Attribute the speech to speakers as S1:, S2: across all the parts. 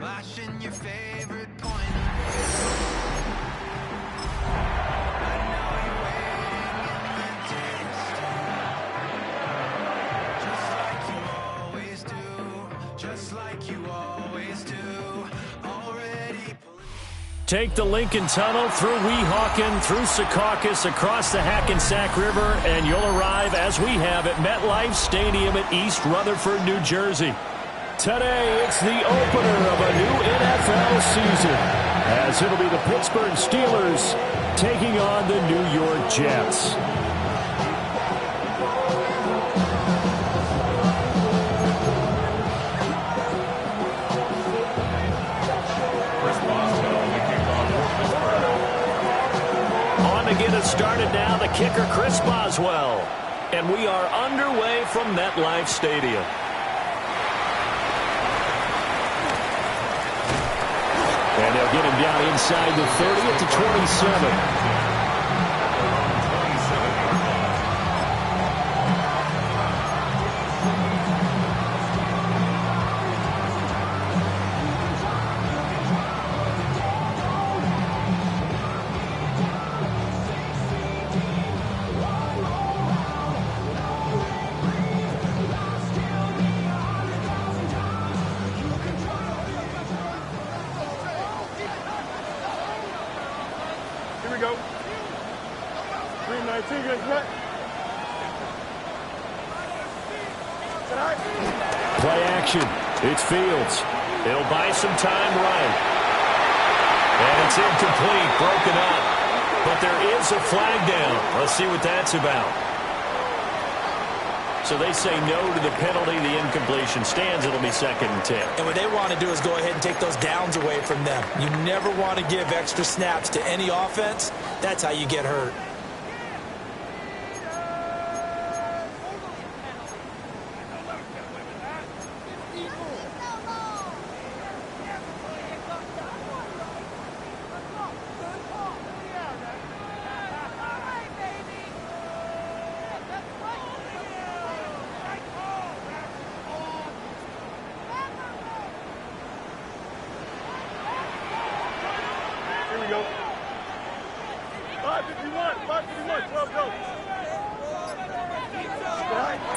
S1: flashing your favorite point. I know you're waiting in the distance, just like you always do, just like you always do. Already.
S2: Take the Lincoln Tunnel through Weehawken, through Secaucus, across the Hackensack River, and you'll arrive, as we have, at MetLife Stadium at East Rutherford, New Jersey. Today, it's the opener of a new NFL season, as it'll be the Pittsburgh Steelers taking on the New York Jets. Get it started now, the kicker Chris Boswell. And we are underway from MetLife Stadium. And they'll get him down inside the 30 at the 27. Play action. It's Fields. He'll buy some time right. And it's incomplete, broken up. But there is a flag down. Let's see what that's about. So they say no to the penalty. The incompletion stands. It'll be 2nd and 10.
S3: And what they want to do is go ahead and take those downs away from them. You never want to give extra snaps to any offense. That's how you get hurt.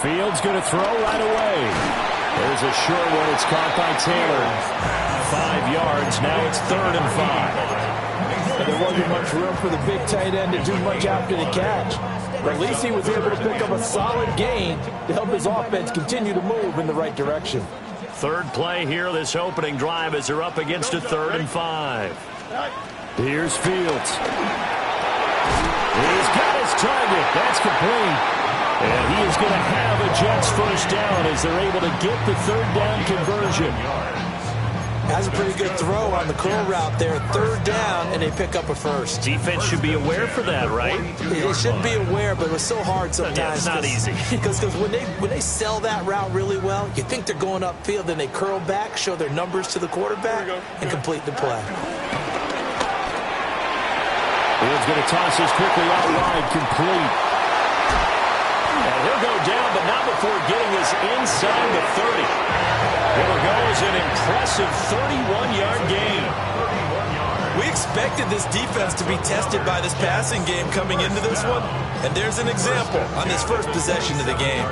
S2: Fields going to throw right away. There's a short one. It's caught by Taylor. 5 yards. Now it's 3rd and 5.
S3: And there wasn't much room for the big tight end to do much after the catch. But at least he was able to pick up a solid gain to help his offense continue to move in the right direction.
S2: Third play here, this opening drive, as they're up against a 3rd and 5. Here's Fields. He's got his target. That's complete. And he is going to have a Jets first down as they're able to get the 3rd down conversion.
S3: Has a pretty good throw on the curl route there. 3rd down, and they pick up a first.
S2: Defense should be aware for that, right?
S3: They should be aware, but it was so hard sometimes.
S2: Yeah, it's not easy.
S3: Because when they sell that route really well, you think they're going upfield, then they curl back, show their numbers to the quarterback, and complete the play.
S2: Fields going to toss this quickly out wide, complete. And he'll go down, but not before getting this inside the 30. There goes an impressive 31-yard gain.
S4: We expected this defense to be tested by this passing game coming into this one, and there's an example on this first possession of the game.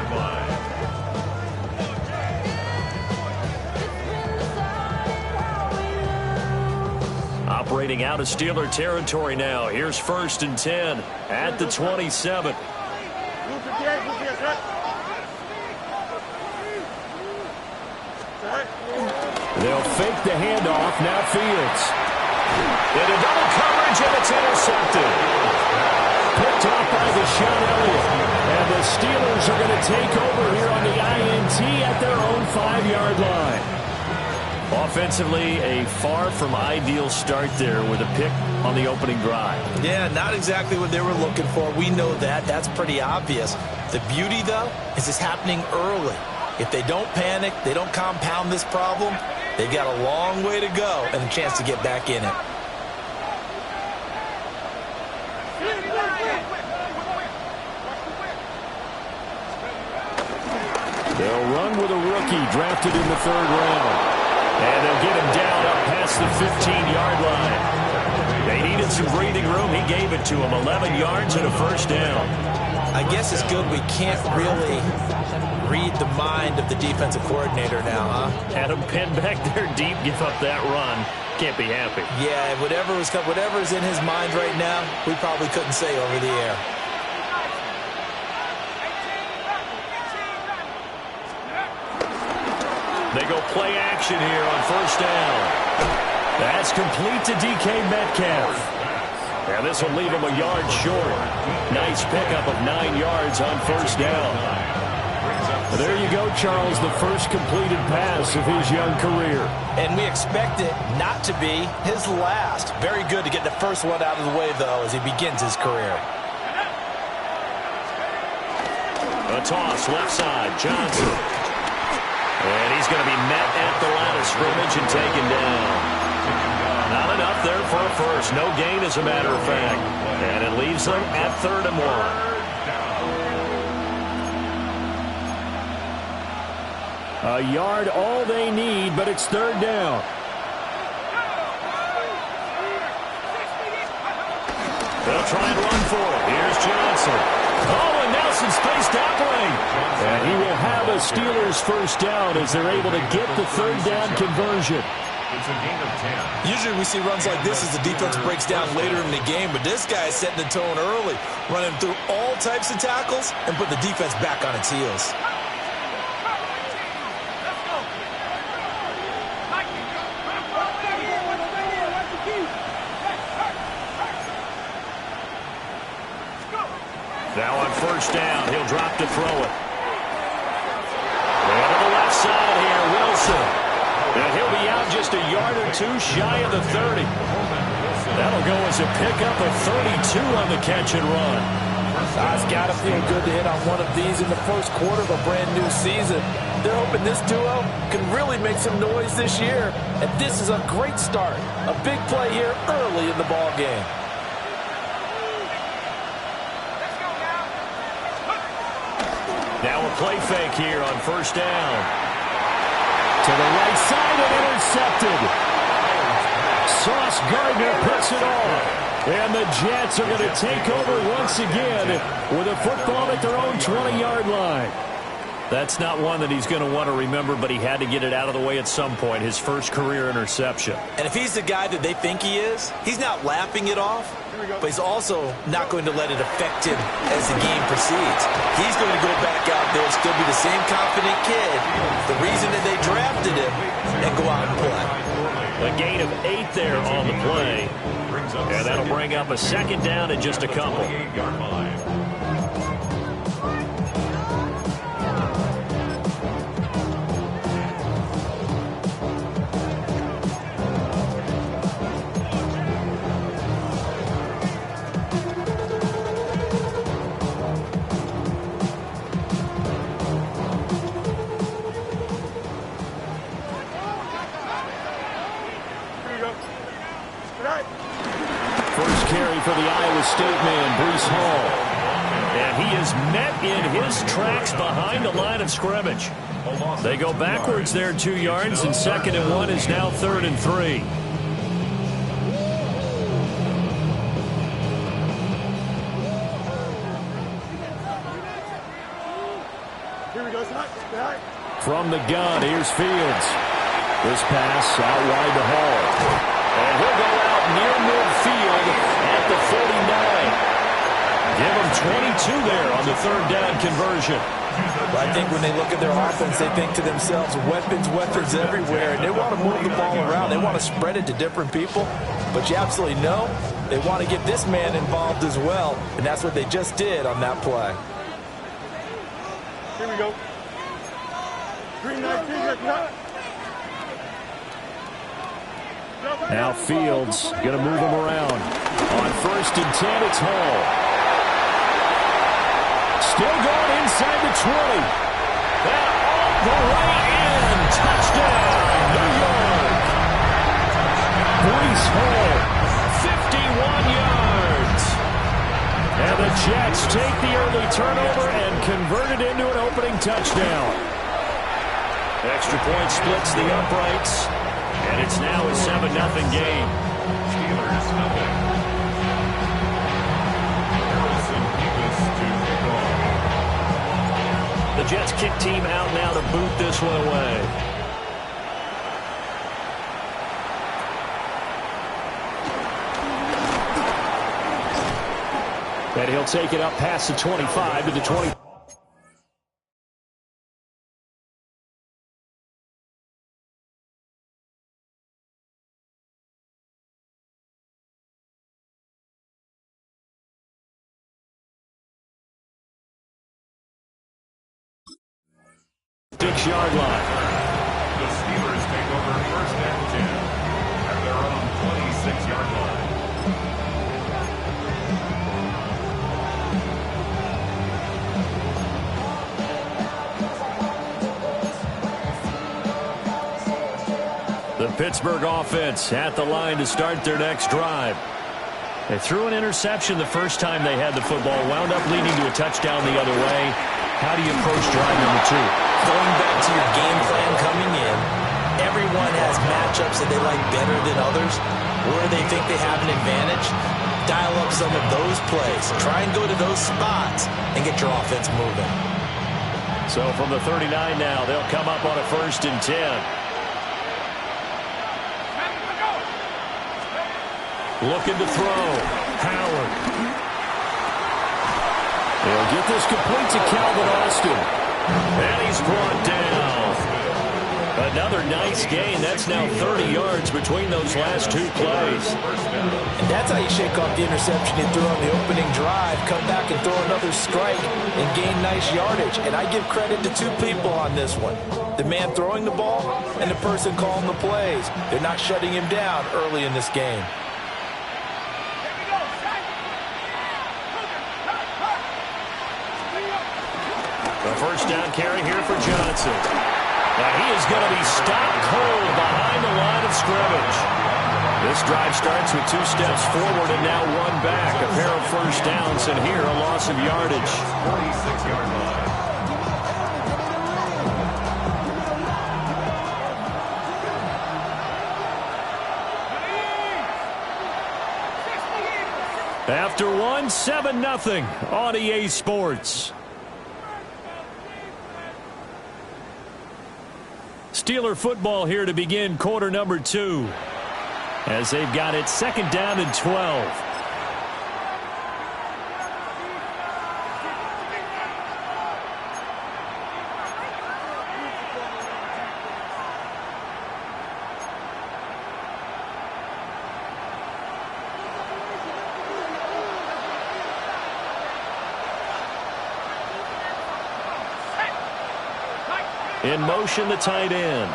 S2: Operating out of Steeler territory now. Here's 1st and 10 at the 27. They'll fake the handoff. Now Fields. Into double coverage, and it's intercepted. Picked off by Deshaun Elliott. And the Steelers are going to take over here on the INT at their own 5-yard line. Offensively, a far from ideal start there with a pick on the opening drive.
S3: Yeah, not exactly what they were looking for. We know that. That's pretty obvious. The beauty, though, is it's happening early. If they don't panic, they don't compound this problem, they've got a long way to go and a chance to get back in it.
S2: They'll run with a rookie drafted in the 3rd round. And they'll get him down across the 15-yard line. They needed some breathing room. He gave it to them. 11 yards and a first down.
S3: I guess it's good we can't really read the mind of the defensive coordinator now, huh?
S2: Had him pinned back there deep, give up that run. Can't be happy.
S3: Yeah, whatever's in his mind right now, we probably couldn't say over the air.
S2: They go play action here on first down. That's complete to DK Metcalf. And this will leave him a yard short. Nice pickup of 9 yards on first down. There you go, Charles, the first completed pass of his young career.
S3: And we expect it not to be his last. Very good to get the first one out of the way, though, as he begins his career.
S2: A toss, left side, Johnson. And he's going to be met at the line of scrimmage and taken down. Not enough there for a first. No gain, as a matter of fact. And it leaves them at 3rd and 1. A yard all they need, but it's 3rd down. They'll try and run for it. Here's Johnson. Oh, and Nelson space tackling. And he will have a Steelers first down as they're able to get the 3rd down conversion.
S4: It's a gain of 10.
S3: Usually we see runs like this as the defense breaks down later in the game, but this guy is setting the tone early, running through all types of tackles and put the defense back on its heels.
S2: Now on first down, he'll drop to throw it. And to the left side here, Wilson. And he'll be out just a yard or two shy of the 30. That'll go as a pickup of 32 on the catch and run.
S3: It's got to feel good to hit on one of these in the first quarter of a brand new season. They're hoping this duo can really make some noise this year. And this is a great start. A big play here early in the ball game.
S2: Now a play fake here on first down. To the right side and intercepted. Sauce Gardner puts it on. And the Jets are going to take over once again with a football at their own 20-yard line. That's not one that he's going to want to remember, but he had to get it out of the way at some point, his first career interception. And
S3: if he's the guy that they think he is, he's not laughing it off, but he's also not going to let it affect him as the game proceeds. He's going to go back out there, still be the same confident kid, the reason that they drafted him, and go out and play.
S2: A gain of 8 there on the play, and that'll bring up a second down and just a couple. First carry for the Iowa State man, Breece Hall. And he is met in his tracks behind the line of scrimmage. They go backwards there 2 yards, and 2nd and 1 is now 3rd and 3. From the gun, here's Fields. This pass out wide to Hall. And he'll go out near midfield at the 49. Give him 22 there on the 3rd down conversion.
S3: Well, I think when they look at their offense, they think to themselves, weapons everywhere, and they want to move the ball around. They want to spread it to different people. But you absolutely know they want to get this man involved as well, and that's what they just did on that play.
S5: Here we go.
S2: Now Fields going to move him around. On 1st and 10, it's Hall. Still going inside the 20. That off the right end. Touchdown, New York. Breece Hall, 51 yards. And the Jets take the early turnover and convert it into an opening touchdown. Extra point splits the uprights. And it's now a 7-0 game.
S5: Steelers nothing. Harrison Davis to kick off.
S2: The Jets kick team out now to boot this one away. And he'll take it up past the 25 to the 20. Six-yard line.
S5: The Steelers take over first and 10 at their own 26-yard line.
S2: The Pittsburgh offense at the line to start their next drive. They threw an interception the first time they had the football, wound up leading to a touchdown the other way. How do you approach drive number 2?
S3: Going back to your game plan coming in, everyone has matchups that they like better than others. Where they think they have an advantage, dial up some of those plays. Try and go to those spots and get your offense moving.
S2: So from the 39 now, they'll come up on a 1st and 10. Looking to throw. Howard. They'll get this complete to Calvin Austin. And he's brought down. Another nice gain. That's now 30 yards between those last 2 plays.
S3: And that's how you shake off the interception you threw on the opening drive. Come back and throw another strike and gain nice yardage. And I give credit to 2 people on this one. The man throwing the ball and the person calling the plays. They're not shutting him down early in this game.
S2: The first down carry here for Johnson. Now he is going to be stopped cold behind the line of scrimmage. This drive starts with 2 steps forward and now 1 back. A pair of first downs and here a loss of yardage.
S5: 46-yard line.
S2: After 1, 7-0 on EA Sports. Steeler football here to begin quarter number 2. As they've got it 2nd down and 12. In motion, the tight end.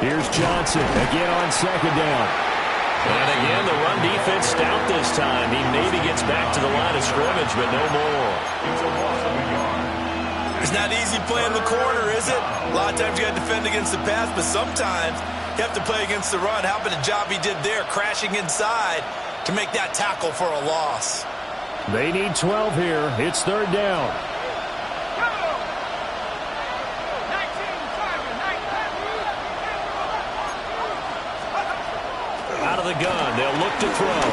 S2: Here's Johnson again on 2nd down. And again, the run defense stout this time. He maybe gets back to the line of scrimmage, but no more.
S4: It's not easy playing the corner, is it? A lot of times you got to defend against the pass, but sometimes you have to play against the run. How about the job he did there, crashing inside to make that tackle for a loss?
S2: They need 12 here. It's 3rd down. Out of the gun, they'll look to throw.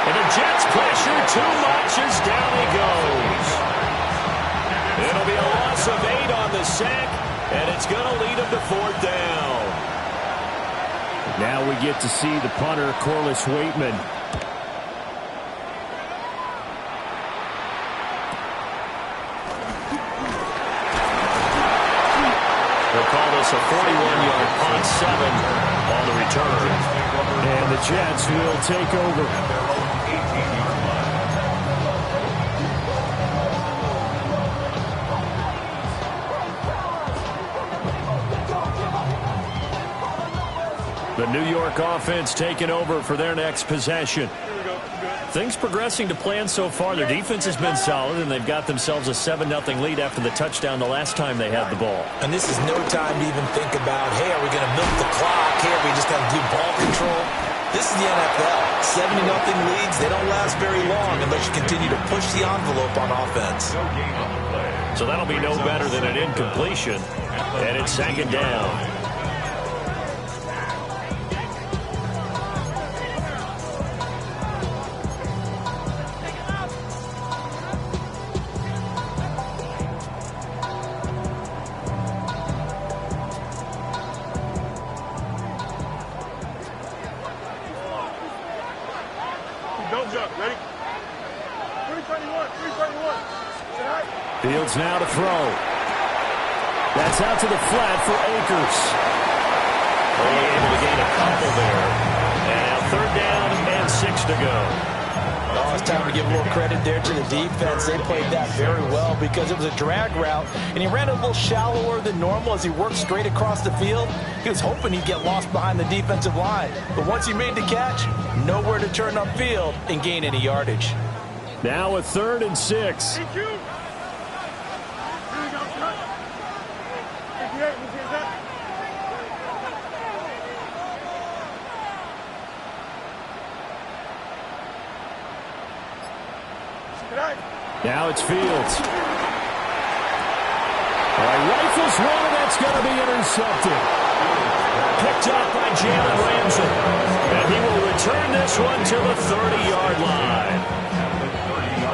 S2: And the Jets pressure too much as down he goes. It'll be a loss of 8 on the sack, and it's going to lead him to 4th down. Now we get to see the punter, Corliss Waitman. They'll call this a 41-yard punt, 7 on the return. And the Jets will take over. The New York offense taking over for their next possession. Things progressing to plan so far. Their defense has been solid, and they've got themselves a 7-0 lead after the touchdown the last time they had the ball.
S3: And this is no time to even think about, hey, are we going to milk the clock? Hey, are we just going to do ball control? This is the NFL. 70-0 leads, they don't last very long unless you continue to push the envelope on offense.
S2: So that'll be no better than an incompletion. And it's second down. Fields now to throw. That's out to the flat for Akers. Only able to gain a couple there. And now third down and 6 to go.
S3: Oh, it's time to give a little credit there to the defense. They played that very well because it was a drag route, and he ran a little shallower than normal as he worked straight across the field. He was hoping he'd get lost behind the defensive line. But once he made the catch, nowhere to turn upfield and gain any yardage.
S2: Now a 3rd and 6. Now it's Fields. Rifles one, and that's going to be intercepted. Picked up by Jalen Ramsey. And he will return this one to the 30-yard line.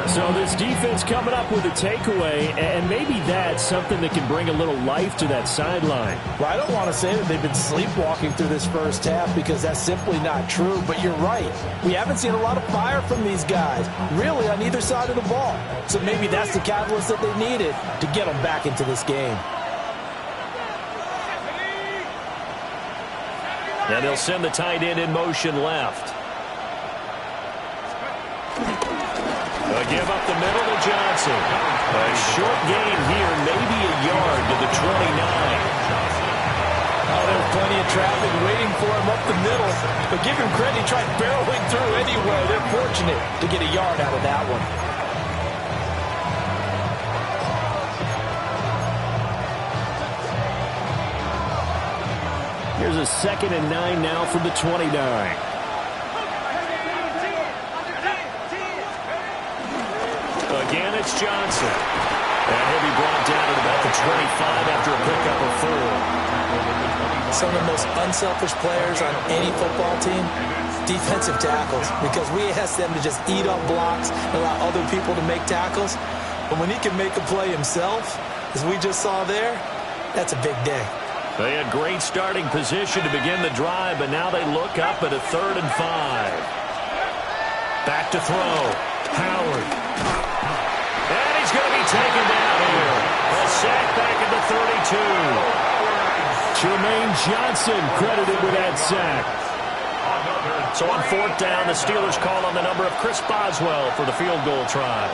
S2: So this defense coming up with a takeaway, and maybe that's something that can bring a little life to that sideline.
S3: Well, I don't want to say that they've been sleepwalking through this first half because that's simply not true, but you're right. We haven't seen a lot of fire from these guys, really, on either side of the ball. So maybe that's the catalyst that they needed to get them back into this game.
S2: And they'll send the tight end in motion left. Give up the middle to Johnson. A short gain here, maybe a yard to the 29.
S3: Oh, there's plenty of traffic waiting for him up the middle. But give him credit, he tried barreling through anyway. They're fortunate to get a yard out of that one.
S2: Here's a 2nd and 9 now from the 29. Again, it's Johnson. And he'll be brought down at about the 25 after a pickup of 4.
S3: Some of the most unselfish players on any football team, defensive tackles, because we ask them to just eat up blocks and allow other people to make tackles. But when he can make a play himself, as we just saw there, that's a big day.
S2: They had great starting position to begin the drive, but now they look up at a 3rd and 5. Back to throw. Howard. And he's going to be taken down here. A sack back at the 32. Jermaine Johnson credited with that sack. So on 4th down, the Steelers call on the number of Chris Boswell for the field goal try.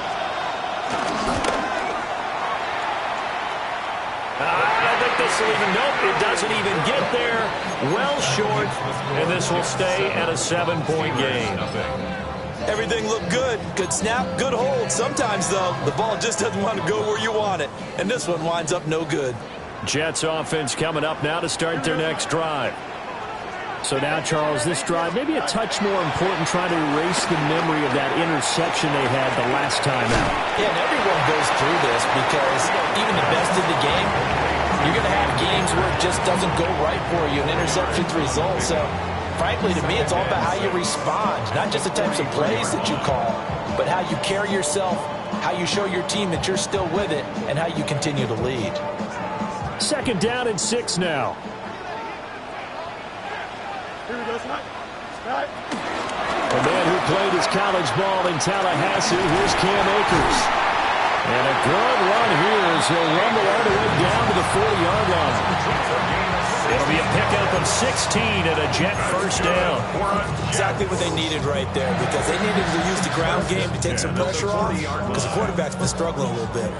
S2: I don't think this will even, nope, it doesn't even get there. Well short, and this will stay at a 7-point game.
S3: Everything looked good. Good snap, good hold. Sometimes, though, the ball just doesn't want to go where you want it. And this one winds up no good.
S2: Jets offense coming up now to start their next drive. So now, Charles, this drive maybe a touch more important, trying to erase the memory of that interception they had the last time out.
S3: Yeah, and everyone goes through this because even the best in the game, you're going to have games where it just doesn't go right for you, and interceptions result. So, frankly, to me, it's all about how you respond, not just the types of plays that you call, but how you carry yourself, how you show your team that you're still with it, and how you continue to lead.
S2: 2nd down and 6 now. A man who played his college ball in Tallahassee, here's Cam Akers. And a good run here as he'll rumble all the way down to the 40-yard line. It'll be a pickup of 16 and a Jet first down.
S3: Exactly what they needed right there, because they needed to use the ground game to take some pressure off, because the quarterback's been struggling a little bit.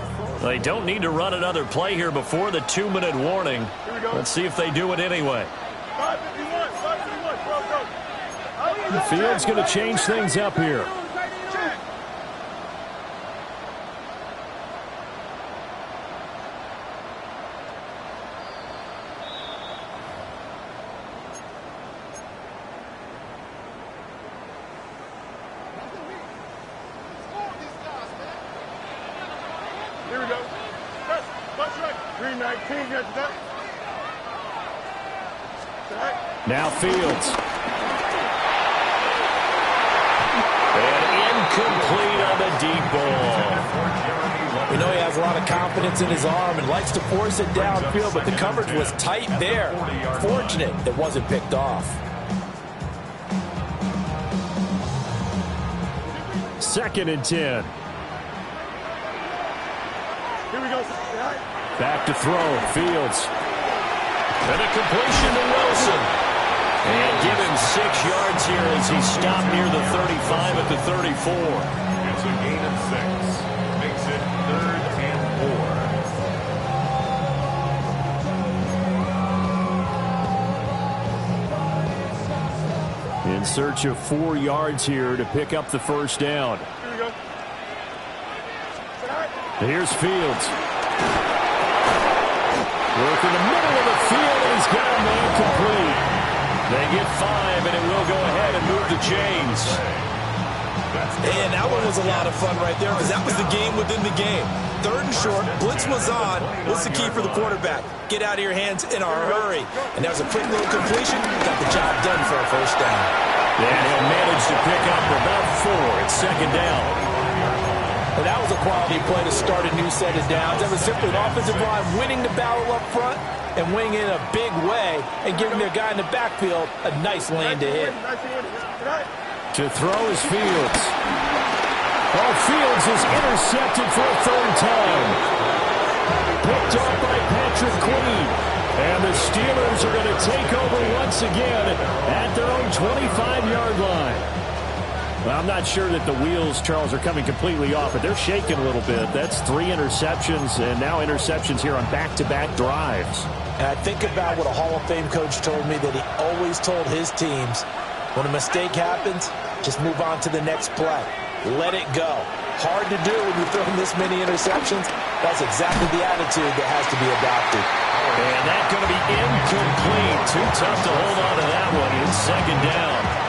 S2: They don't need to run another play here before the 2-minute warning. Let's see if they do it anyway. The field's going to change things up here.
S6: Here we go. That's right. 319, get that.
S2: Now Fields. And incomplete on the deep ball.
S3: We know he has a lot of confidence in his arm and likes to force it downfield, but the coverage was tight there. Fortunate it wasn't picked off.
S2: Second and 10.
S6: Here we go.
S2: Back to throw. Fields. And a completion to Wilson. And give him 6 yards here as he stopped near the 35 at the 34.
S5: It's a gain of 6. Makes it 3rd and 4.
S2: In search of 4 yards here to pick up the first down.
S6: Here we go.
S2: Here's Fields. Work in the middle of the field, and he's got a man complete. They get 5, and it will go ahead and move the chains.
S3: And that one was a lot of fun right there because that was the game within the game. 3rd and short, blitz was on. What's the key for the quarterback? Get out of your hands in a hurry. And that was a quick little completion. Got the job done for a first down.
S2: And he'll manage to pick up about 4 at 2nd down.
S3: And that was a quality play to start a new set of downs. That was simply an offensive line winning the battle up front and winning in a big way and giving their guy in the backfield a nice lane to hit.
S2: To throw is Fields. Oh, Fields is intercepted for a 3rd time. Picked off by Patrick Queen. And the Steelers are going to take over once again at their own 25-yard line. Well, I'm not sure that the wheels, Charles, are coming completely off, but they're shaking a little bit. That's 3 interceptions, and now interceptions here on back-to-back drives.
S3: And I think about what a Hall of Fame coach told me that he always told his teams, when a mistake happens, just move on to the next play. Let it go. Hard to do when you're throwing this many interceptions. That's exactly the attitude that has to be adopted.
S2: And that's going to be incomplete. Too tough to hold on to that one. It's 2nd down.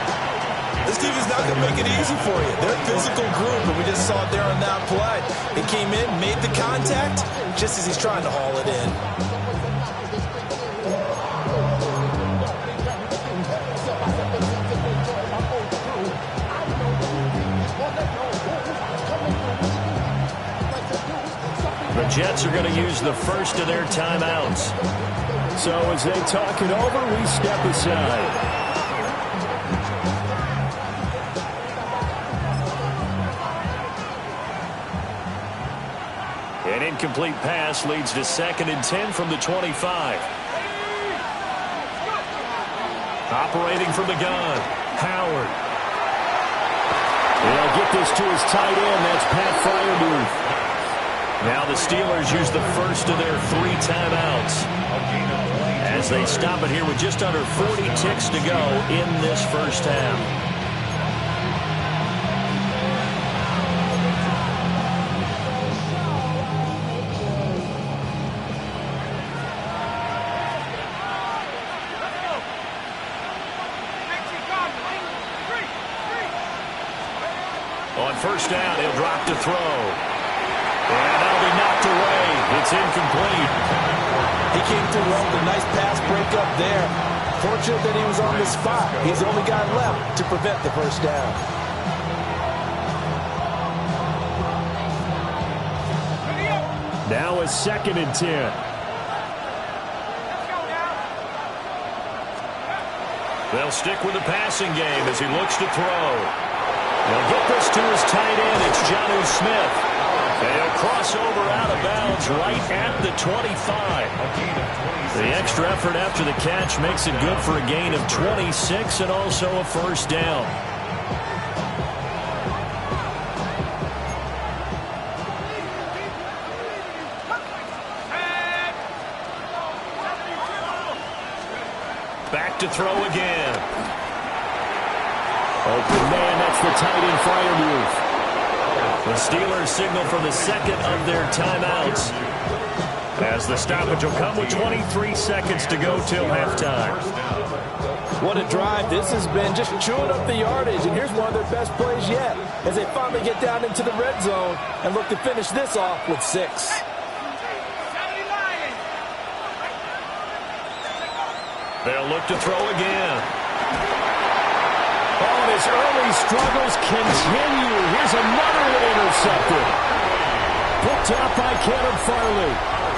S3: This team is not going to make it easy for you. They're a physical group, and we just saw it there on that play. He came in, made the contact, just as he's trying to haul it in.
S2: The Jets are going to use the first of their timeouts. So as they talk it over, we step aside. An incomplete pass leads to 2nd and 10 from the 25. Operating from the gun, Howard. They'll get this to his tight end. That's Pat Freiermuth. Now the Steelers use the first of their 3 timeouts as they stop it here with just under 40 ticks to go in this first half. On first down, he'll drop to throw. And that'll be knocked away. It's incomplete.
S3: He came through well with a nice pass breakup there. Fortunate that he was on the spot. He's the only guy left to prevent the first down.
S2: Now a 2nd and 10. They'll stick with the passing game as he looks to throw. They'll get this to his tight end. It's Jonnu Smith. They'll cross over out of bounds right at the 25. The extra effort after the catch makes it good for a gain of 26 and also a first down. Back to throw again. Open man, that's the tight end Freiermuth. The Steelers signal for the 2nd of their timeouts as the stoppage will come with 23 seconds to go till halftime.
S3: What a drive this has been, just chewing up the yardage. And here's one of their best plays yet as they finally get down into the red zone and look to finish this off with 6.
S2: They'll look to throw again. Oh, and his early struggles continue. Here's another one intercepted. Picked up by Caleb Farley.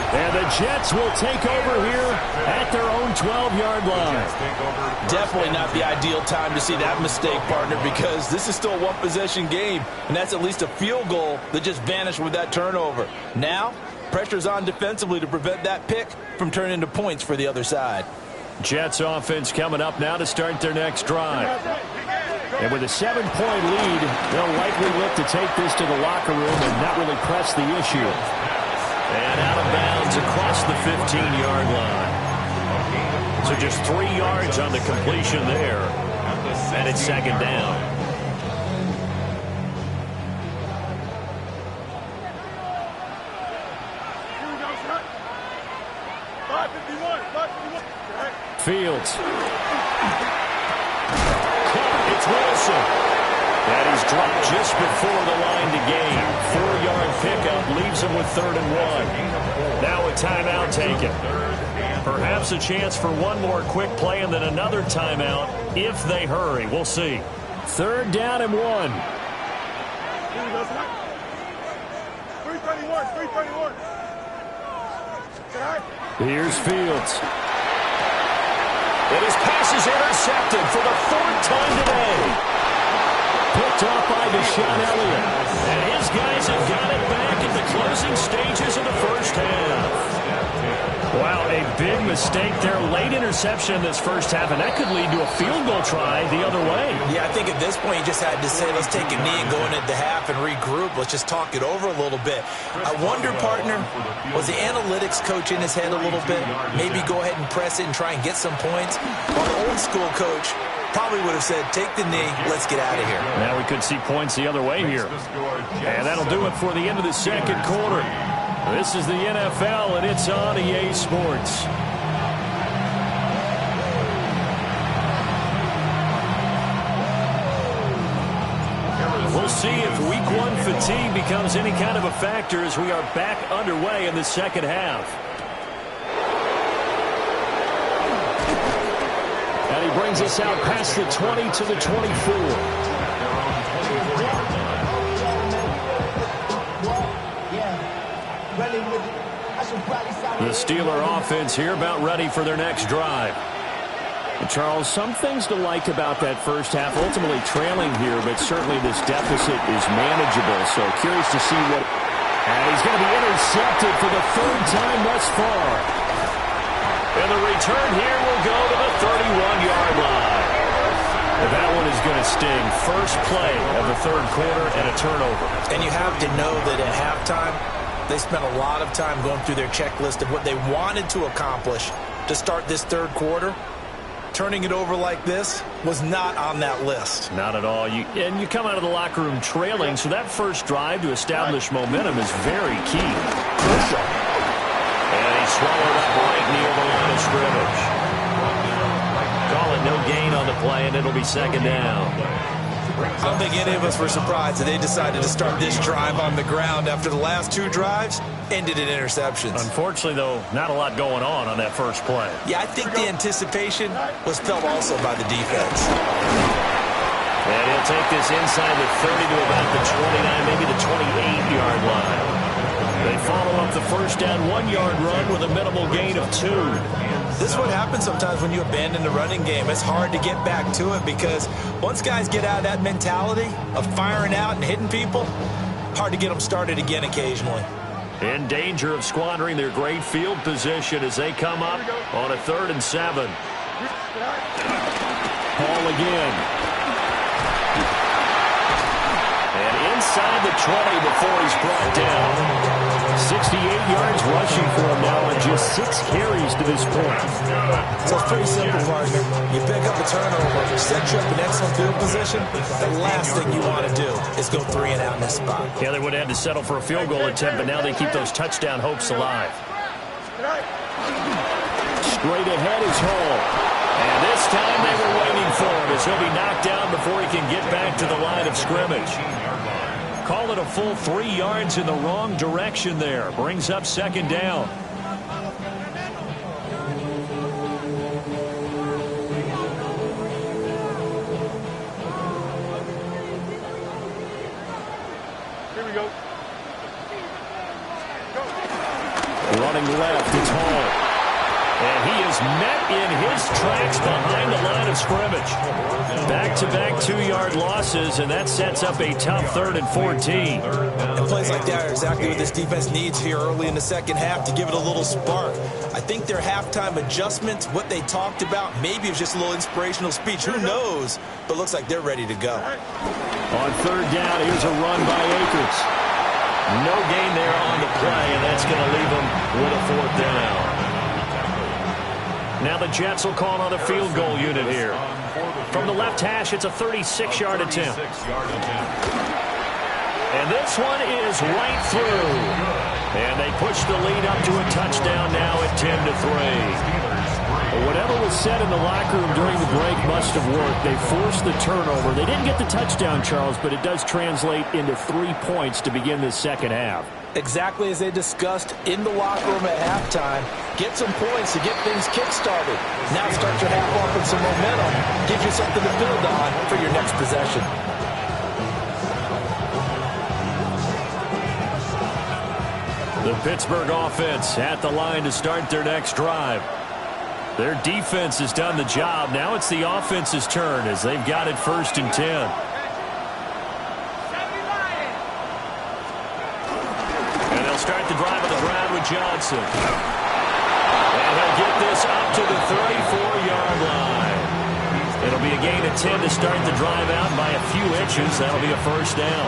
S2: And the Jets will take over here at their own 12-yard line.
S3: Definitely not the ideal time to see that mistake, partner, because this is still a one-possession game, and that's at least a field goal that just vanished with that turnover. Now, pressure's on defensively to prevent that pick from turning into points for the other side.
S2: Jets offense coming up now to start their next drive. And with a 7-point lead, they'll likely look to take this to the locker room and not really press the issue. And out of bounds across the 15-yard line. So just 3 yards on the completion there. And it's second down. Fields. It's Wilson. And he's dropped just before the line to gain. 4-yard pickup leaves him with 3rd and 1. Now a timeout taken. Perhaps a chance for one more quick play and then another timeout if they hurry. We'll see. 3rd down and 1.
S6: 331.
S2: Here's Fields. And his pass is intercepted for the 4th time today. Picked off by Deshaun Elliott. And his guys have got it back at the closing stages of the first half. Wow, a big mistake there. Late interception in this first half, and that could lead to a field goal try the other way.
S3: Yeah, I think at this point you just had to say, let's take a knee and go into the half and regroup. Let's just talk it over a little bit. I wonder, partner, was the analytics coach in his head a little bit? Maybe go ahead and press it and try and get some points? Well, the old school coach probably would have said, take the knee, let's get out of here.
S2: Now we could see points the other way here. And that'll do it for the end of the second quarter. This is the NFL, and it's on EA Sports. We'll see if Week 1 fatigue becomes any kind of a factor as we are back underway in the second half. And he brings us out past the 20 to the 24. The Steeler offense here about ready for their next drive. Charles, some things to like about that first half. Ultimately trailing here, but certainly this deficit is manageable. So curious to see what... And he's going to be intercepted for the 3rd time thus far. And the return here will go to the 31-yard line. And that one is going to sting. First play of the 3rd quarter and a turnover.
S3: And you have to know that at halftime, they spent a lot of time going through their checklist of what they wanted to accomplish to start this 3rd quarter. Turning it over like this was not on that list.
S2: Not at all. You come out of the locker room trailing, so that first drive to establish momentum is very key.
S3: Crucial.
S2: And he swallowed up right near the line of scrimmage. Call it no gain on the play, and it'll be second down.
S3: I don't think any of us were surprised that they decided to start this drive on the ground after the last 2 drives ended in interceptions.
S2: Unfortunately, though, not a lot going on that first play.
S3: Yeah, I think the anticipation was felt also by the defense.
S2: And he'll take this inside the 30 to about the 29, maybe the 28-yard line. They follow up the first down 1-yard run with a minimal gain of 2.
S3: This is what happens sometimes when you abandon the running game. It's hard to get back to it because once guys get out of that mentality of firing out and hitting people, hard to get them started again occasionally.
S2: In danger of squandering their great field position as they come up on a 3rd and 7. Ball again. And inside the 20 before he's brought down. 68 yards rushing for him now and just 6 carries to this point.
S3: So it's pretty simple, partner. You pick up a turnover, set you up in excellent field position. The last thing you want to do is go 3 and out in this spot.
S2: Yeah, they would have had to settle for a field goal attempt, but now they keep those touchdown hopes alive. Straight ahead is Hall. And this time they were waiting for him, as he'll be knocked down before he can get back to the line of scrimmage. Call it a full 3 yards in the wrong direction there. Brings up second down.
S6: Here we go.
S2: Running left, it's Hall. And he is met in his tracks behind the line of scrimmage. Back-to-back 2-yard losses, and that sets up a tough 3rd and 14.
S3: And plays like that are exactly what this defense needs here early in the second half to give it a little spark. I think their halftime adjustments, what they talked about, maybe it was just a little inspirational speech. Who knows? But looks like they're ready to go.
S2: On 3rd down, here's a run by Akers. No gain there on the play, and that's going to leave them with a 4th down. Now the Jets will call on the field goal unit here. From the left hash, it's a 36-yard attempt. And this one is right through. And they push the lead up to a touchdown now at 10-3. Well, whatever was said in the locker room during the break must have worked. They forced the turnover. They didn't get the touchdown, Charles, but it does translate into 3 points to begin this second half.
S3: Exactly as they discussed in the locker room at halftime. Get some points to get things kick-started. Now start your half off with some momentum. Gives you something to build on for your next possession.
S2: The Pittsburgh offense at the line to start their next drive. Their defense has done the job. Now it's the offense's turn as they've got it 1st and 10. Start the drive on the ground with Johnson. And he'll get this up to the 34-yard line. It'll be a gain of 10 to start the drive out by a few inches. That'll be a 1st down.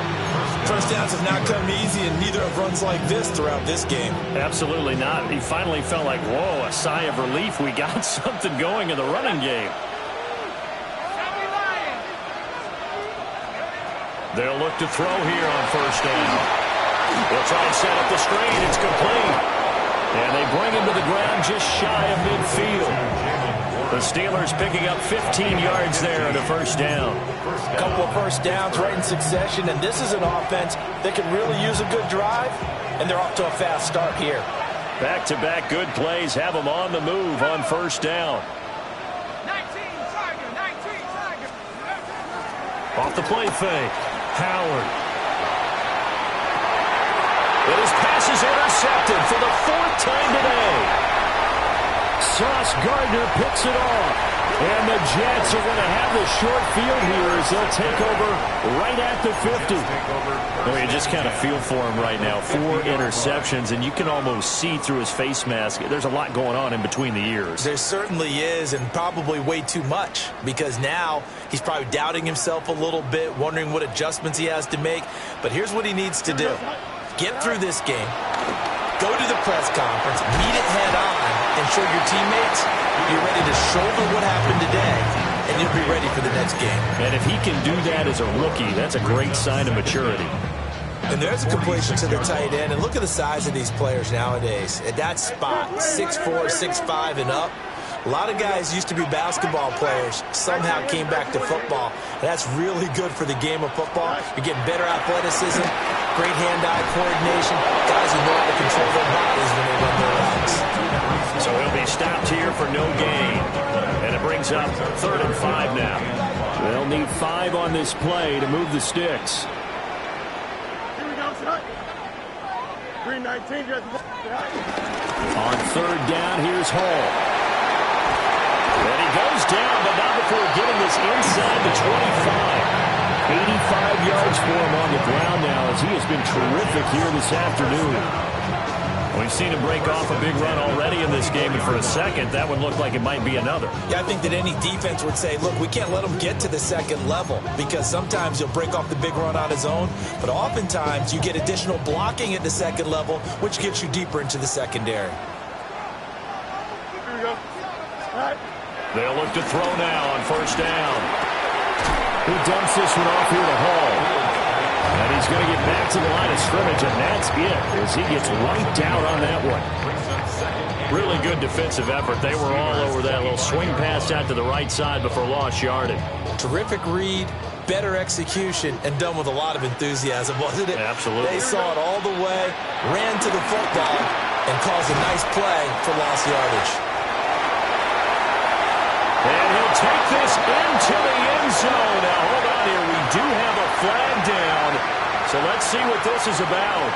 S3: First downs have not come easy, and neither have runs like this throughout this game.
S2: Absolutely not. He finally felt like, whoa, a sigh of relief. We got something going in the running game. They'll look to throw here on 1st down. They'll try and set up the screen. It's complete. And they bring him to the ground just shy of midfield. The Steelers picking up 15 yards there on the 1st down.
S3: A couple of 1st downs right in succession, and this is an offense that can really use a good drive, and they're off to a fast start here.
S2: Back-to-back good plays have them on the move on 1st down.
S6: 19 Tiger.
S2: Off the play fake. Howard. And his pass is intercepted for the 4th time today. Sauce Gardner picks it off. And the Jets are going to have the short field here as they'll take over right at the 50. Well, you just kind of feel for him right now. 4 interceptions, and you can almost see through his face mask. There's a lot going on in between the ears.
S3: There certainly is, and probably way too much, because now he's probably doubting himself a little bit, wondering what adjustments he has to make. But here's what he needs to do. Get through this game, go to the press conference, meet it head on, and show your teammates you're ready to shoulder what happened today, and you'll be ready for the next game.
S2: And if he can do that as a rookie, that's a great sign of maturity.
S3: And there's a completion to the tight end, and look at the size of these players nowadays. At that spot, 6'4", 6'5", and up. A lot of guys used to be basketball players, somehow came back to football. And that's really good for the game of football. You're getting better athleticism, great hand-eye coordination, guys who know how to control their bodies when they run their routes.
S2: So he'll be stopped here for no gain. And it brings up 3rd and 5 now. They'll need 5 on this play to move the sticks.
S6: Here we go, son. 319.
S2: On 3rd down, here's Hall. And he goes down, but not before getting this inside the 25. 85 yards for him on the ground now as he has been terrific here this afternoon. We've seen him break off a big run already in this game, and for a second, that would look like it might be another.
S3: Yeah, I think that any defense would say, look, we can't let him get to the second level because sometimes he'll break off the big run on his own, but oftentimes you get additional blocking at the second level, which gets you deeper into the secondary.
S6: Here we go. All right.
S2: They'll look to throw now on 1st down. He dumps this one off here to Hall. And he's going to get back to the line of scrimmage, and that's it as he gets wiped out on that one. Really good defensive effort. They were all over that little swing pass out to the right side before lost yardage.
S3: Terrific read, better execution, and done with a lot of enthusiasm, wasn't it?
S2: Absolutely.
S3: They saw it all the way, ran to the football, and caused a nice play for lost yardage.
S2: And he'll take this into the end zone. Now, hold on here. We do have a flag down. So let's see what this is about.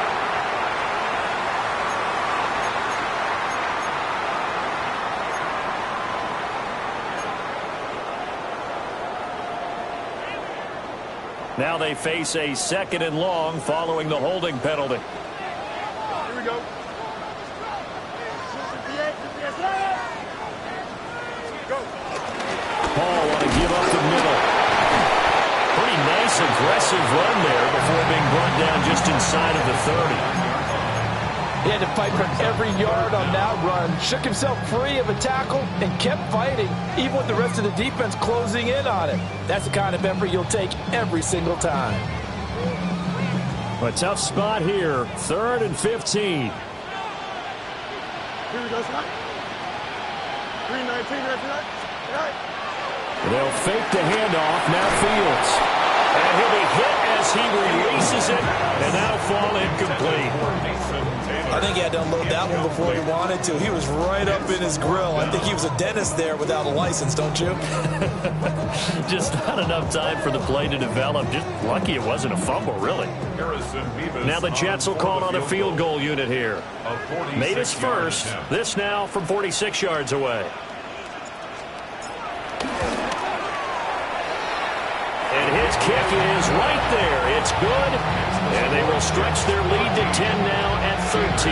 S2: Now they face a 2nd and long following the holding penalty.
S6: Here we go. Go.
S2: Paul want to give up the middle. Pretty nice, aggressive run there before being brought down just inside of the 30.
S3: He had to fight for every yard on that run, shook himself free of a tackle, and kept fighting, even with the rest of the defense closing in on him. That's the kind of effort you'll take every single time.
S2: A tough spot here, 3rd and 15.
S6: Here we go, Scott. 319, right.
S2: They'll fake the handoff, now Fields. And he'll be hit as he releases it, and that'll fall incomplete.
S3: I think he had to unload that one before he wanted to. He was right up in his grill. I think he was a dentist there without a license, don't you?
S2: Just not enough time for the play to develop. Just lucky it wasn't a fumble, really. Now the Jets will call on a field goal unit here. Made his first. This now from 46 yards away. And his kick is right there. It's good. And they will stretch their lead to 10 now at 13-3.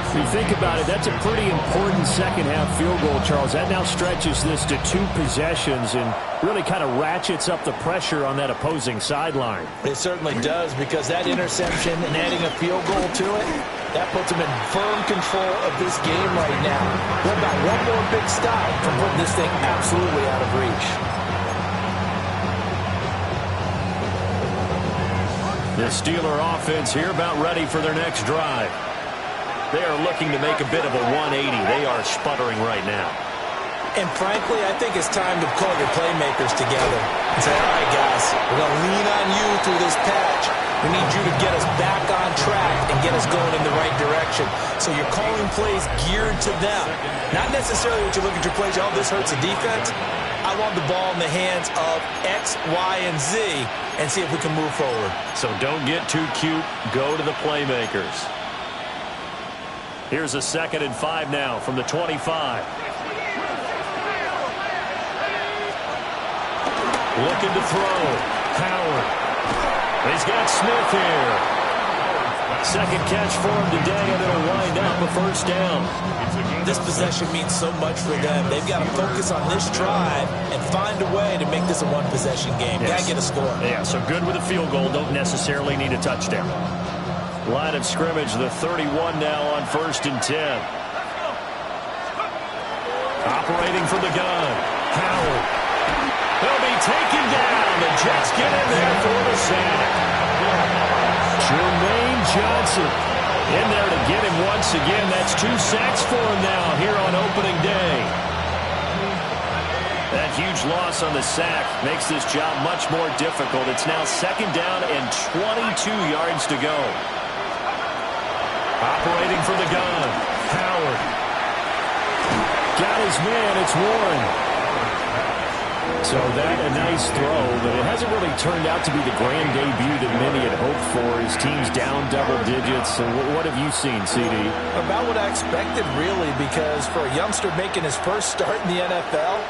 S2: If you think about it, that's a pretty important second-half field goal, Charles. That now stretches this to 2 possessions and really kind of ratchets up the pressure on that opposing sideline.
S3: It certainly does, because that interception and adding a field goal to it, that puts them in firm control of this game right now. They're about one more big stop from putting this thing absolutely out of reach.
S2: The Steeler offense here about ready for their next drive. They are looking to make a bit of a 180. They are sputtering right now.
S3: And frankly, I think it's time to call your playmakers together and say, all right, guys, we're going to lean on you through this patch. We need you to get us back on track and get us going in the right direction. So you're calling plays geared to them. Not necessarily what you look at your plays, oh, this hurts the defense. I want the ball in the hands of X, Y, and Z and see if we can move forward.
S2: So don't get too cute. Go to the playmakers. Here's a 2nd and 5 now from the 25. Looking to throw. Howard. He's got Smith here. 2nd catch for him today, and it'll wind up a 1st down.
S3: This possession means so much for them. They've got to focus on this drive and find a way to make this a one-possession game.
S2: Yes.
S3: Got to get a score.
S2: Yeah, so good with a field goal. Don't necessarily need a touchdown. Line of scrimmage, the 31 now on 1st and 10. Operating from the gun. Howard. He'll be taken down. The Jets get in there for the sack. Jermaine Johnson in there to get him once again. That's 2 sacks for him now here on opening day. That huge loss on the sack makes this job much more difficult. It's now 2nd down and 22 yards to go. Operating for the gun. Howard. Got his man. It's Warren. So that a nice throw, but it hasn't really turned out to be the grand debut that many had hoped for. His team's down double digits. So what have you seen, CD?
S3: About what I expected, really, because for a youngster making his first start in the NFL,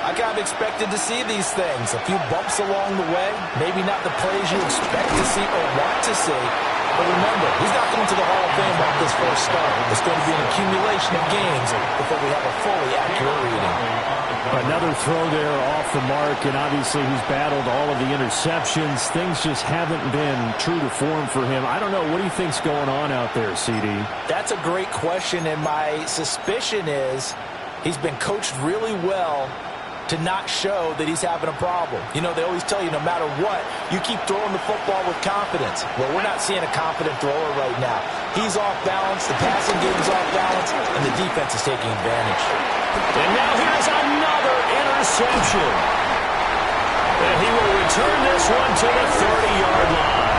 S3: I kind of expected to see these things. A few bumps along the way, maybe not the plays you expect to see or want to see. But remember, he's not going to the Hall of Fame off this first start. It's going to be an accumulation of games before we have a fully accurate reading.
S2: Another throw there off the mark, and obviously he's battled all of the interceptions. Things just haven't been true to form for him. I don't know. What do you think's going on out there, CD?
S3: That's a great question, and my suspicion is he's been coached really well to not show that he's having a problem. You know, they always tell you no matter what, you keep throwing the football with confidence. Well, we're not seeing a confident thrower right now. He's off balance, the passing game's off balance, and the defense is taking advantage.
S2: And now here's another interception. And he will return this one to the 30-yard line.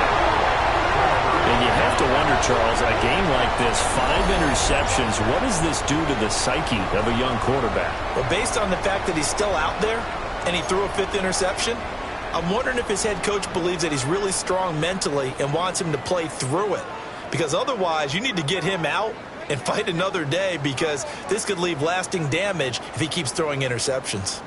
S2: And you have to wonder, Charles, a game like this, 5 interceptions, what does this do to the psyche of a young quarterback?
S3: Well, based on the fact that he's still out there and he threw a 5th interception, I'm wondering if his head coach believes that he's really strong mentally and wants him to play through it. Because otherwise, you need to get him out and fight another day, because this could leave lasting damage if he keeps throwing interceptions.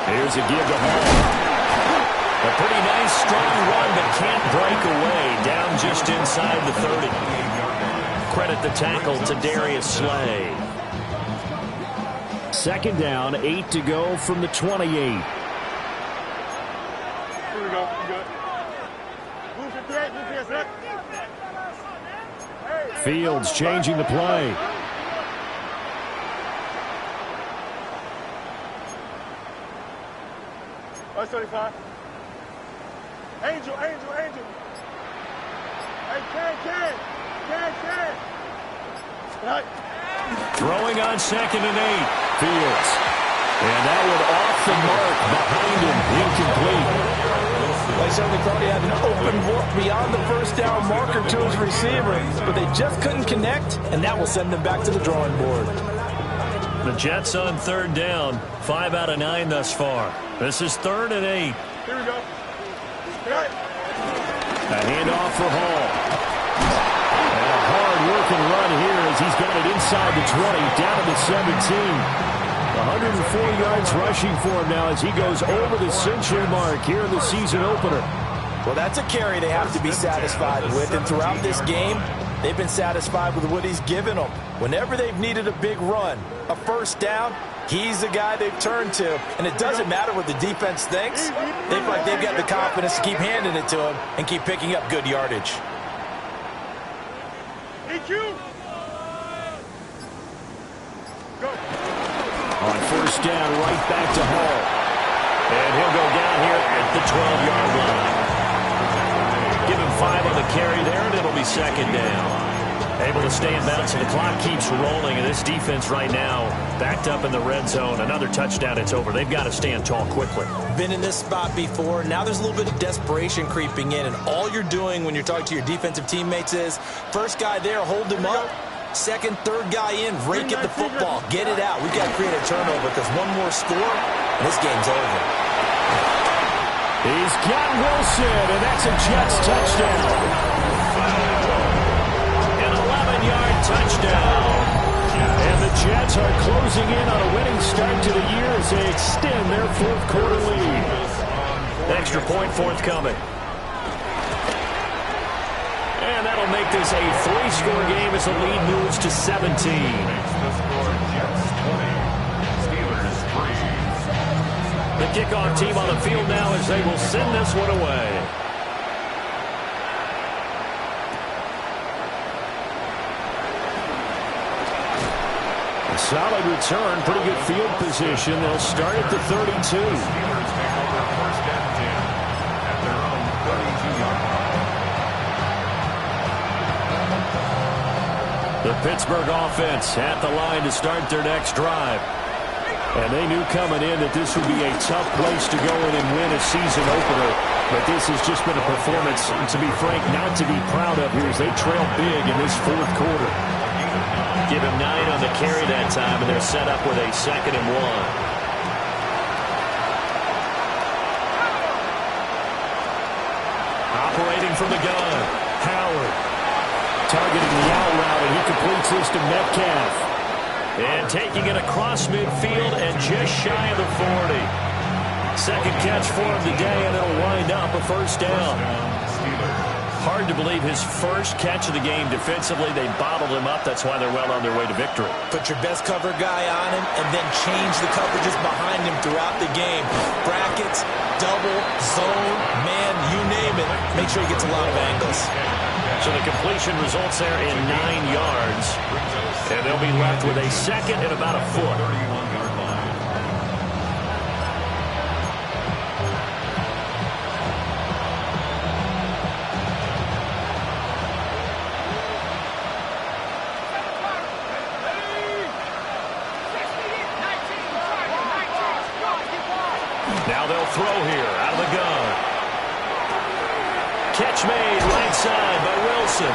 S2: Here's a give to Hall. A pretty nice, strong run, but can't break away. Down just inside the 30. Credit the tackle to Darius Slay. 2nd down, 8 to go from the 28.
S6: Here we go. Good. Who's the threat? Who's the threat?
S2: Fields changing the play.
S6: That's 35. Angel. Hey, Ken. Right.
S2: Throwing on 2nd and 8. Fields. And that one off the mark behind him. Incomplete.
S3: Like Sonny Crowdy had an open look beyond the 1st down marker to his receiver, but they just couldn't connect, and that will send them back to the drawing board.
S2: The Jets on 3rd down. 5 out of 9 thus far. This is 3rd and 8.
S6: Here we go. Right.
S2: A handoff for Hall. And a hard-working run here as he's got it inside the 20, down to the 17. 104 yards rushing for him now as he goes over the century mark here in the season opener.
S3: Well, that's a carry they have to be satisfied with, and throughout this game, they've been satisfied with what he's given them. Whenever they've needed a big run, a 1st down, he's the guy they've turned to. And it doesn't matter what the defense thinks. They feel like they've got the confidence to keep handing it to him and keep picking up good yardage.
S6: EQ. Go.
S2: On 1st down, right back to Hall. And he'll go down here at the 12-yard line. Give him 5 on the carry there, and it'll be 2nd down. Able to stay in bounds, so the clock keeps rolling, and this defense right now backed up in the red zone. Another touchdown, it's over. They've got to stand tall quickly.
S3: Been in this spot before. Now there's a little bit of desperation creeping in, and all you're doing when you're talking to your defensive teammates is, 1st guy there, hold him up. 2nd, 3rd guy in, rake at the football. Get it out. We've got to create a turnover, because one more score, and this game's over.
S2: He's got Wilson, and that's a Jets touchdown. An 11-yard touchdown. And the Jets are closing in on a winning start to the year as they extend their 4th quarter lead. Extra point forthcoming. And that'll make this a 3-score game as the lead moves to 17. The kickoff team on the field now as they will send this one away. A solid return, pretty good field position. They'll start at the 32. The Pittsburgh offense at the line to start their next drive. And they knew coming in that this would be a tough place to go in and win a season opener. But this has just been a performance, to be frank, not to be proud of here as they trail big in this 4th quarter. Give him 9 on the carry that time, and they're set up with a 2nd and 1. Operating from the gun, Howard. Targeting the out route, and he completes this to Metcalf. And taking it across midfield and just shy of the 40. 2nd catch for him today, and it'll wind up a 1st down. Hard to believe his first catch of the game defensively. They bottled him up. That's why they're well on their way to victory.
S3: Put your best cover guy on him and then change the coverages behind him throughout the game. Brackets, double, zone, man, you name it. Make sure he gets a lot of angles.
S2: So the completion results there in 9 yards. And they'll be left with a second and about a foot.
S5: 31-yard line.
S2: Now they'll throw here out of the gun. Catch made right side by Wilson.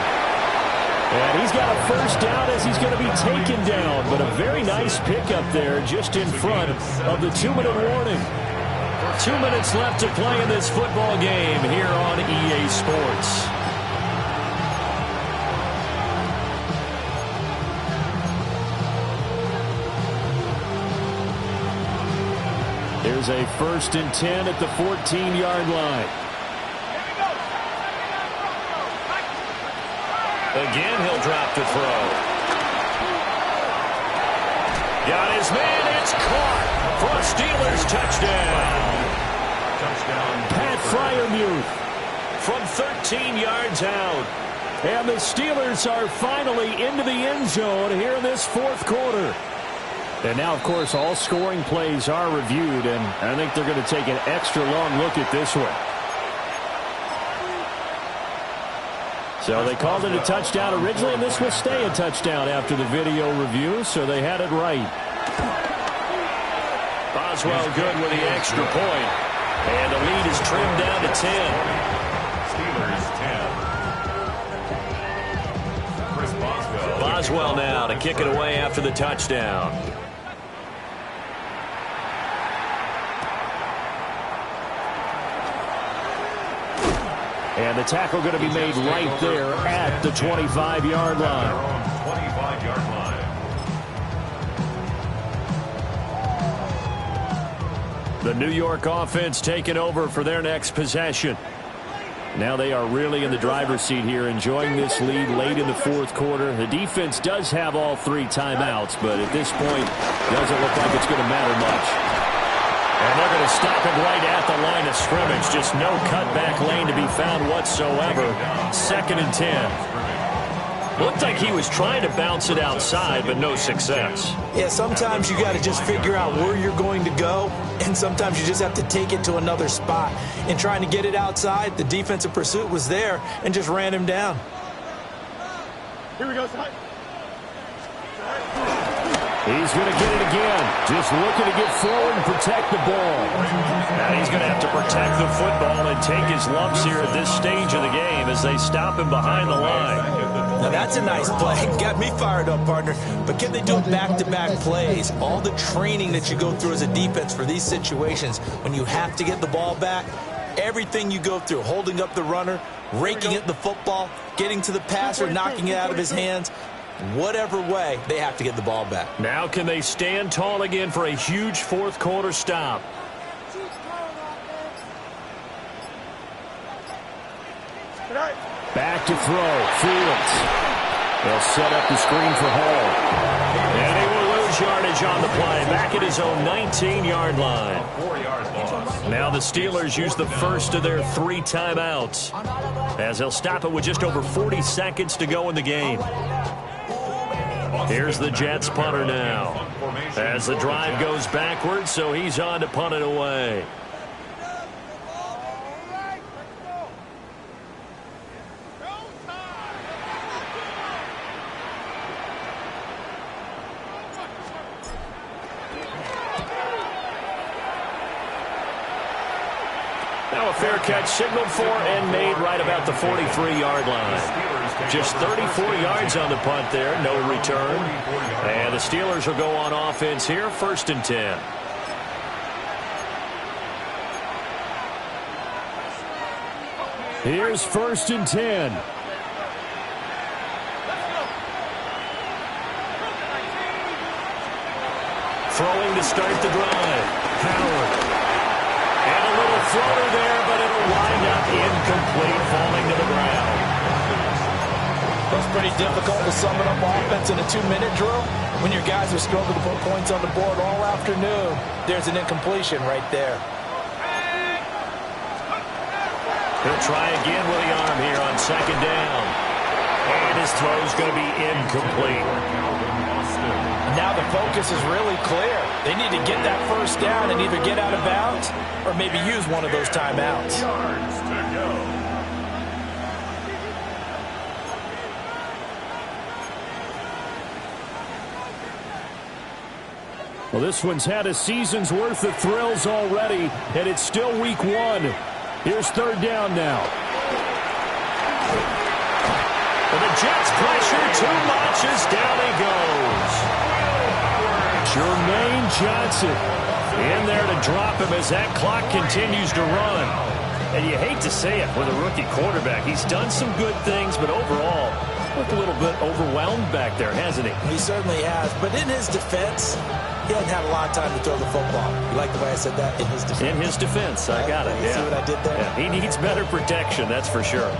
S2: And he's got a first down as he's going to be taken down. But a very nice pickup there just in front of the 2-minute warning. 2 minutes left to play in this football game here on EA Sports. Here's a 1st and 10 at the 14-yard line. Again, he'll drop to throw. Got his man. It's caught for a Steelers touchdown. Pat Freiermuth from 13 yards out. And the Steelers are finally into the end zone here in this 4th quarter. And now, of course, all scoring plays are reviewed, and I think they're going to take an extra long look at this one. So they called it a touchdown originally, and this will stay a touchdown after the video review, so they had it right. Boswell good with the extra point, and the lead is trimmed down to 10.
S5: Steelers 10. Chris Boswell.
S2: Boswell now to kick it away after the touchdown. And the tackle going to be made right there at the 25-yard line.
S5: 25-yard line.
S2: The New York offense taking over for their next possession. Now they are really in the driver's seat here, enjoying this lead late in the 4th quarter. The defense does have all 3 timeouts, but at this point, doesn't look like it's going to matter much. And they're going to stop it right at the line of scrimmage. Just no cutback lane to be found whatsoever. 2nd and 10. Looked like he was trying to bounce it outside, but no success.
S3: Yeah, sometimes you got to just figure out where you're going to go, and sometimes you just have to take it to another spot. In trying to get it outside, the defensive pursuit was there and just ran him down.
S6: Here we go, side.
S2: He's going to get it again. Just looking to get forward and protect the ball. And he's going to have to protect the football and take his lumps here at this stage of the game as they stop him behind the line.
S3: Now that's a nice play. Got me fired up, partner. But can they do it back-to-back plays? All the training that you go through as a defense for these situations, when you have to get the ball back, everything you go through, holding up the runner, raking at the football, getting to the passer, knocking it out of his hands, whatever way, they have to get the ball back.
S2: Now can they stand tall again for a huge 4th quarter stop? Back to throw. Fields. They'll set up the screen for Hall. And he will lose yardage on the play. Back at his own 19-yard line.
S5: 4 yards lost.
S2: Now the Steelers use the first of their 3 timeouts, as they'll stop it with just over 40 seconds to go in the game. Here's the Jets punter now, as the drive goes backwards, so he's on to punt it away. Now a fair catch signaled for and made right about the 43-yard line. Just 34 yards on the punt there, no return. And the Steelers will go on offense here, 1st and 10. Here's 1st and 10. Throwing to start the drive. Howard. And a little floater there, but it'll wind up incomplete, falling to the ground.
S3: It's pretty difficult to sum it up offense in a 2-minute drill when your guys are struggling to put points on the board all afternoon. There's an incompletion right there.
S2: He'll try again with the arm here on second down. And his throw's going to be incomplete.
S3: Now the focus is really clear. They need to get that first down and either get out of bounds or maybe use one of those timeouts.
S5: Yards to go.
S2: Well, this one's had a season's worth of thrills already, and it's still week 1. Here's third down now. And the Jets pressure too much as down he goes. Jermaine Johnson in there to drop him as that clock continues to run. And you hate to say it with a rookie quarterback. He's done some good things, but overall, looked a little bit overwhelmed back there, hasn't he?
S3: He certainly has. But in his defense, he hasn't had a lot of time to throw the football. You like the way I said that? In his defense.
S2: In his defense. I got it.
S3: You see what I did there?
S2: Yeah, he needs better protection, that's for sure.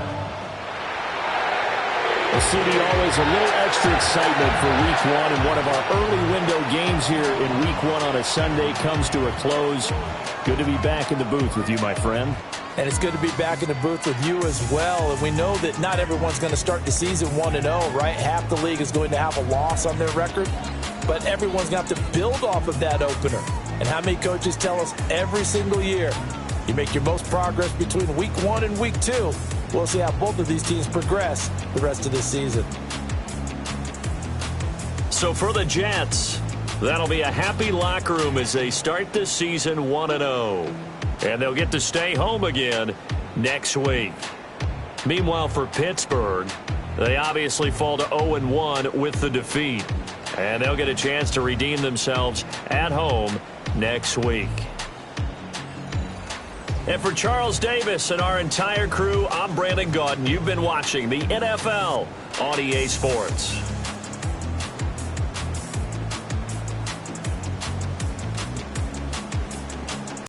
S2: Well, CD, always a little extra excitement for week 1, and one of our early window games here in week 1 on a Sunday comes to a close. Good to be back in the booth with you, my friend.
S3: And it's good to be back in the booth with you as well. And we know that not everyone's going to start the season 1-0, right? Half the league is going to have a loss on their record. But everyone's going to have to build off of that opener. And how many coaches tell us every single year, you make your most progress between week 1 and week 2. We'll see how both of these teams progress the rest of this season.
S2: So for the Jets, that'll be a happy locker room as they start this season 1-0. And they'll get to stay home again next week. Meanwhile, for Pittsburgh, they obviously fall to 0-1 with the defeat. And they'll get a chance to redeem themselves at home next week. And for Charles Davis and our entire crew, I'm Brandon Gaudin. You've been watching the NFL on EA Sports.